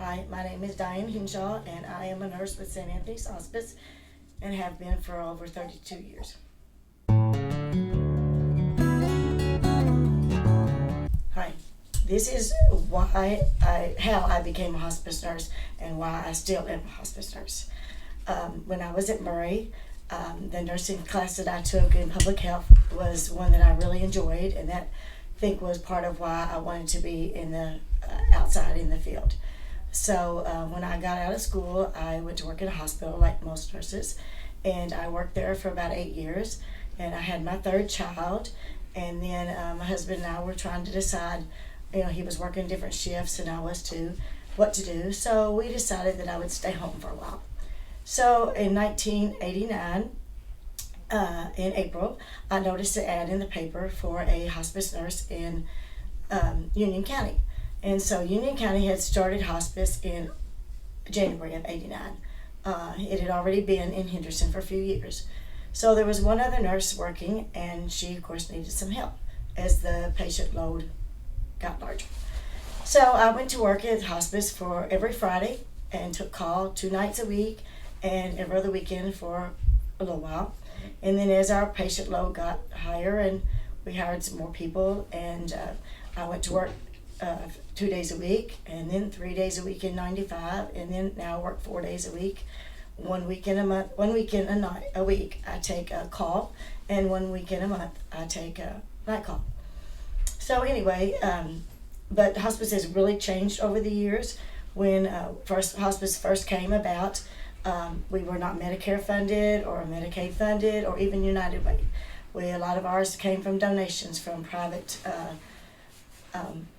Hi, my name is Diane Henshaw, and I am a nurse with St. Anthony's Hospice and have been for over 32 years. Hi, this is how I became a hospice nurse and why I still am a hospice nurse. When I was at Murray, the nursing class that I took in public health was one that I really enjoyed, and that I think was part of why I wanted to be in the outside in the field. So when I got out of school, I went to work in a hospital like most nurses, and I worked there for about 8 years, and I had my third child, and then my husband and I were trying to decide, he was working different shifts and I was too, what to do. So we decided that I would stay home for a while. So in 1989, in April, I noticed an ad in the paper for a hospice nurse in Union County. And so Union County had started hospice in January of '89. It had already been in Henderson for a few years. So there was one other nurse working, and she, of course, needed some help as the patient load got larger. So I went to work at hospice for every Friday and took call 2 nights a week and every other weekend for a little while. And then as our patient load got higher and we hired some more people, and I went to work 2 days a week, and then 3 days a week in '95, and then now I work 4 days a week. 1 weekend a month, 1 weekend a week I take a call, and 1 weekend a month I take a night call. So anyway, but hospice has really changed over the years. When hospice first came about, we were not Medicare funded or Medicaid funded or even United Way. A lot of ours came from donations from private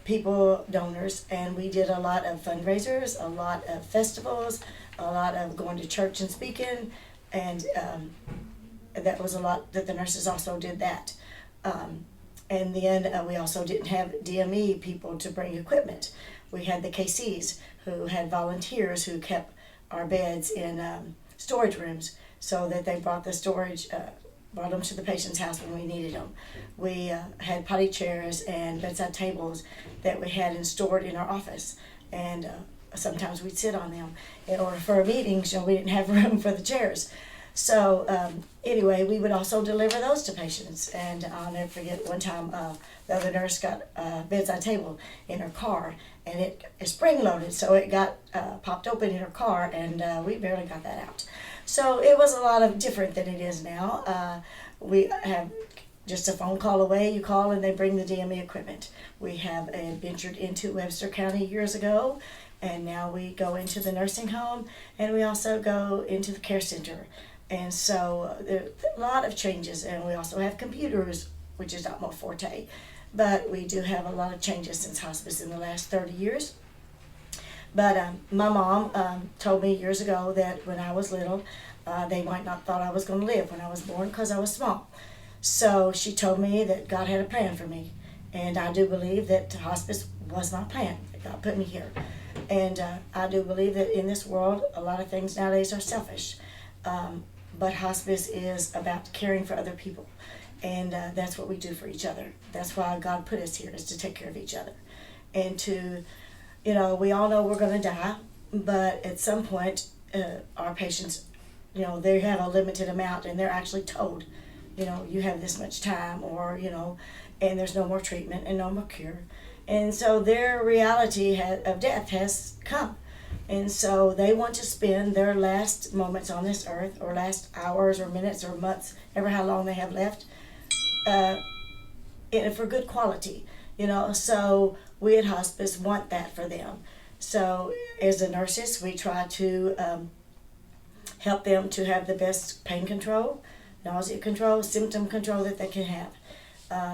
people, donors, and we did a lot of fundraisers, a lot of festivals, a lot of going to church and speaking, and that was a lot that the nurses also did that. And then we also didn't have DME people to bring equipment. We had the KCs who had volunteers who kept our beds in storage rooms so that they brought the storage brought them to the patient's house when we needed them. We had potty chairs and bedside tables that we had stored in our office, and sometimes we'd sit on them. In order for meetings, we didn't have room for the chairs. So anyway, we would also deliver those to patients, and I'll never forget one time the other nurse got a bedside table in her car, and it is spring loaded, so it got popped open in her car, and we barely got that out. So it was a lot of different than it is now. We have just a phone call away. You call and they bring the DME equipment. We have ventured into Webster County years ago, and now we go into the nursing home, and we also go into the care center. And so there are a lot of changes, and we also have computers, which is not my forte, but we do have a lot of changes since hospice in the last 30 years. But my mom told me years ago that when I was little, they might not thought I was going to live when I was born because I was small. So she told me that God had a plan for me, and I do believe that hospice was my plan. That God put me here, and I do believe that in this world, a lot of things nowadays are selfish, but hospice is about caring for other people, and that's what we do for each other. That's why God put us here, is to take care of each other, and to we all know we're going to die, but at some point, our patients, they have a limited amount, and they're actually told, you have this much time, or, and there's no more treatment and no more cure. And so their reality of death has come. And so they want to spend their last moments on this earth, or last hours or minutes or months, ever how long they have left, for good quality. So we at hospice want that for them. So as the nurses, we try to help them to have the best pain control, nausea control, symptom control that they can have.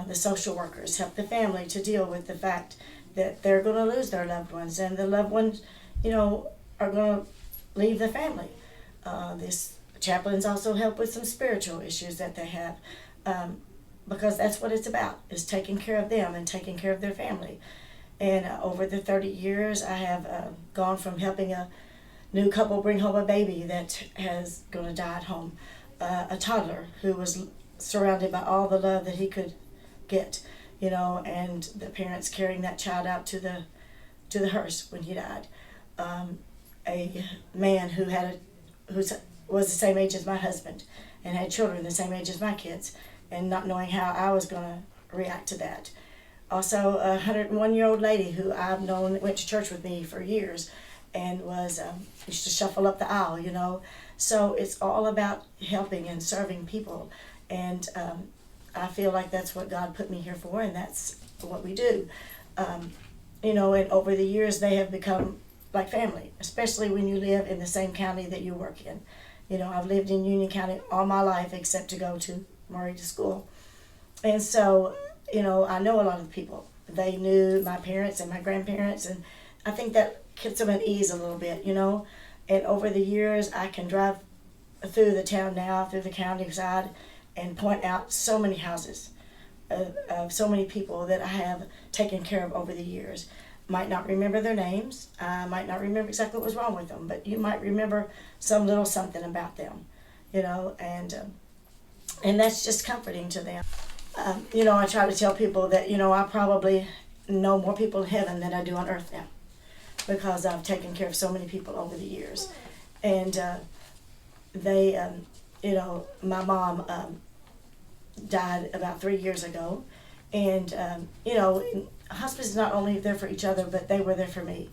The social workers help the family to deal with the fact that they're going to lose their loved ones, and the loved ones, are going to leave the family. This chaplains also help with some spiritual issues that they have. Because that's what it's about, is taking care of them and taking care of their family. And over the 30 years, I have gone from helping a new couple bring home a baby that has going to die at home, a toddler who was surrounded by all the love that he could get, and the parents carrying that child out to the hearse when he died. a man who was the same age as my husband and had children the same age as my kids, and not knowing how I was going to react to that. Also, a 101-year-old lady who I've known went to church with me for years and used to shuffle up the aisle, you know. So it's all about helping and serving people. And I feel like that's what God put me here for, and that's what we do. You know, and over the years they have become like family, especially when you live in the same county that you work in. You know, I've lived in Union County all my life except to go to Murray to school. And so, you know, I know a lot of the people. They knew my parents and my grandparents, and I think that keeps them at ease a little bit, you know. And over the years, I can drive through the town now, through the county side, and point out so many houses of so many people that I have taken care of over the years. Might not remember their names. I might not remember exactly what was wrong with them, but you might remember some little something about them, you know, and that's just comforting to them. You know, I try to tell people that, you know, I probably know more people in heaven than I do on earth now, because I've taken care of so many people over the years. And you know, my mom died about 3 years ago, and you know, hospice is not only there for each other, but they were there for me.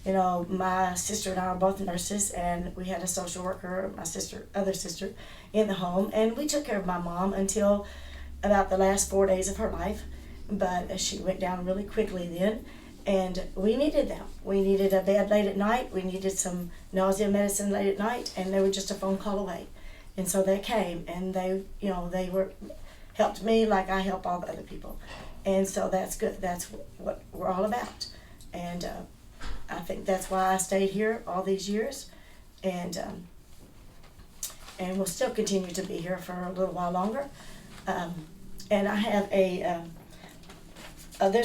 You know, my sister and I are both nurses, and we had a social worker, my other sister, in the home, and we took care of my mom until about the last 4 days of her life. But she went down really quickly then, and we needed them. We needed a bed late at night. We needed some nausea medicine late at night, and they were just a phone call away. And so they came, and they helped me like I help all the other people. And so that's good. That's what we're all about. And I think that's why I stayed here all these years, and will still continue to be here for a little while longer. And I have there's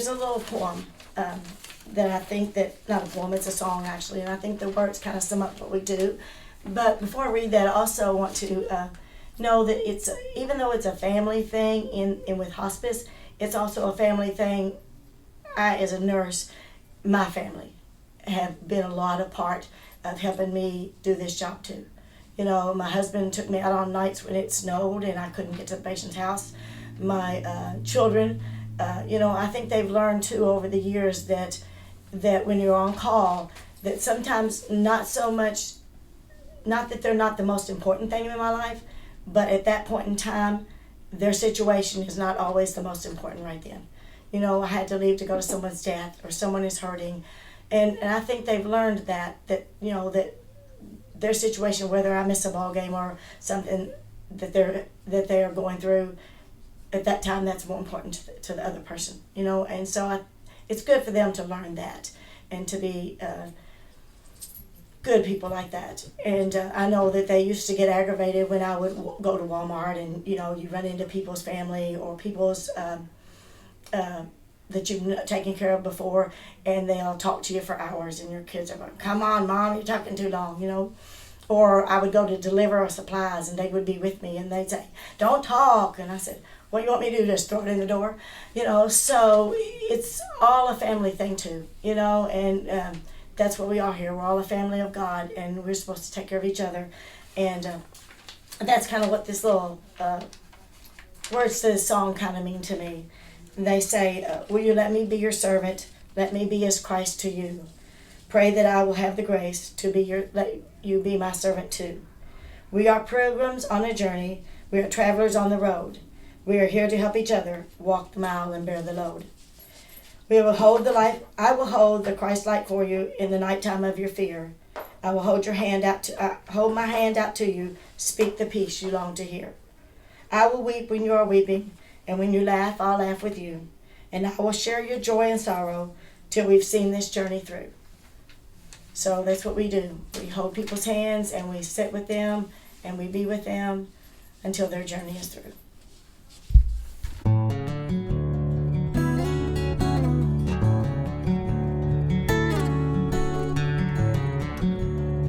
a little poem that I think not a poem, it's a song actually, and I think the words kind of sum up what we do. But before I read that, I also want to know that even though it's a family thing in with hospice, it's also a family thing. I, as a nurse, my family have been a lot of part of helping me do this job too. You know, my husband took me out on nights when it snowed and I couldn't get to the patient's house. My children, you know, I think they've learned too over the years that when you're on call, that sometimes not so much, not that they're not the most important thing in my life, but at that point in time, their situation is not always the most important right then. You know, I had to leave to go to someone's death or someone is hurting. And I think they've learned that you know, that their situation, whether I miss a ball game or something that they are going through, at that time, that's more important to the other person, you know. And so it's good for them to learn that and to be good people like that. And I know that they used to get aggravated when I would go to Walmart and, you know, you run into people's family or people's that you've taken care of before, and they'll talk to you for hours, and your kids are going, "Come on, Mom, you're talking too long," you know. Or I would go to deliver supplies, and they would be with me, and they'd say, "Don't talk," and I said, "What do you want me to do, just throw it in the door?" You know, so it's all a family thing too, you know, and that's what we are here. We're all a family of God, and we're supposed to take care of each other. And that's kind of what this little words to this song kind of mean to me. They say, "Will you let me be your servant? Let me be as Christ to you. Pray that I will have the grace to let you be my servant too. We are pilgrims on a journey. We are travelers on the road. We are here to help each other walk the mile and bear the load. I will hold the Christ light for you in the nighttime of your fear. I will hold hold my hand out to you. Speak the peace you long to hear. I will weep when you are weeping, and when you laugh, I'll laugh with you. And I will share your joy and sorrow till we've seen this journey through." So that's what we do. We hold people's hands and we sit with them and we be with them until their journey is through.